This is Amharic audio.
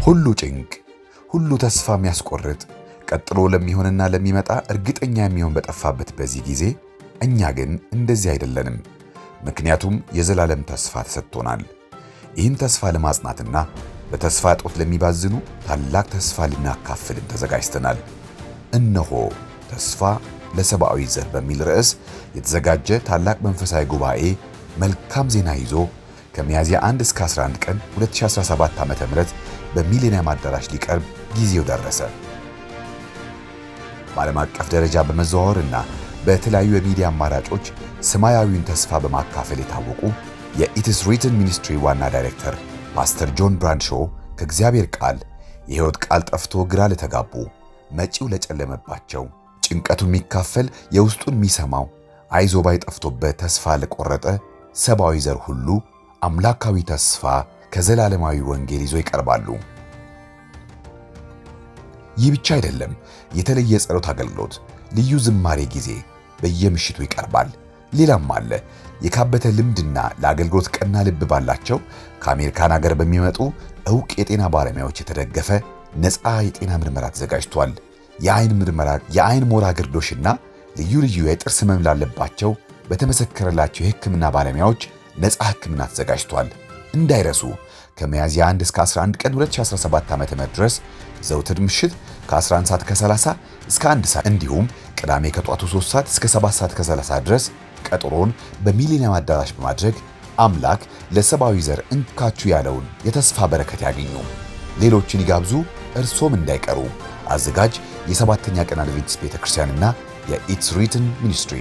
ሁሉ ጭንቅ፣ ሁሉ ተስፋ የሚያስቆርጥ ቀጥሎ ለሚሆንና ለሚመጣ እርግጠኛ የሚሆን በጠፋበት በዚህ ጊዜ እኛ ግን እንደዚህ አይደለንም። ምክንያቱም የዘላለም ተስፋ ተሰጥቶናል። ይህን ተስፋ ለማጽናትና በተስፋ እጦት ለሚባዝኑ ታላቅ ተስፋ ልናካፍልን ተዘጋጅተናል። እነሆ ተስፋ ለሰብአዊ ዘር በሚል ርዕስ የተዘጋጀ ታላቅ መንፈሳዊ ጉባኤ መልካም ዜና ይዞ ከሚያዝያ 1 እስከ 11 ቀን 2017 ዓ.ም በሚሊኒየም አዳራሽ ሊቀርብ ጊዜው ደረሰ። በዓለም አቀፍ ደረጃ በመዘዋወርና በተለያዩ የሚዲያ አማራጮች ሰማያዊውን ተስፋ በማካፈል የታወቁ የኢትስ ሪትን ሚኒስትሪ ዋና ዳይሬክተር ፓስተር ጆን ብራንሾ ከእግዚአብሔር ቃል የሕይወት ቃል ጠፍቶ ግራ ለተጋቡ፣ መጪው ለጨለመባቸው፣ ጭንቀቱን የሚካፈል የውስጡን የሚሰማው አይዞ ባይ ጠፍቶበት ተስፋ ለቆረጠ ሰብአዊ ዘር ሁሉ አምላካዊ ተስፋ ከዘላለማዊ ወንጌል ይዞ ይቀርባሉ። ይህ ብቻ አይደለም። የተለየ ጸሎት አገልግሎት፣ ልዩ ዝማሬ ጊዜ በየምሽቱ ይቀርባል። ሌላም አለ። የካበተ ልምድና ለአገልግሎት ቀና ልብ ባላቸው ከአሜሪካን ሀገር በሚመጡ ዕውቅ የጤና ባለሙያዎች የተደገፈ ነፃ የጤና ምርመራ ተዘጋጅቷል። የአይን ምርመራ፣ የአይን ሞራ ግርዶሽና ልዩ ልዩ የጥርስ ህመም ላለባቸው በተመሰከረላቸው የሕክምና ባለሙያዎች ነፃ ሕክምና ተዘጋጅቷል። እንዳይረሱ ከሚያዝያ 1 እስከ 11 ቀን 2017 ዓ.ም ድረስ ዘውትር ምሽት ከ11 ሰዓት ከ30 እስከ 1 ሰዓት እንዲሁም ቅዳሜ ከጧቱ 3 ሰዓት እስከ 7 ሰዓት ከ30 ድረስ ቀጠሮን በሚሊኒየም አዳራሽ በማድረግ አምላክ ለሰብአዊ ዘር እንካችሁ ያለውን የተስፋ በረከት ያገኙ። ሌሎችን ይጋብዙ፣ እርሶም እንዳይቀሩ። አዘጋጅ የሰባተኛ ቀን አድቬንቲስት ቤተክርስቲያንና የኢትስ ሪትን ሚኒስትሪ።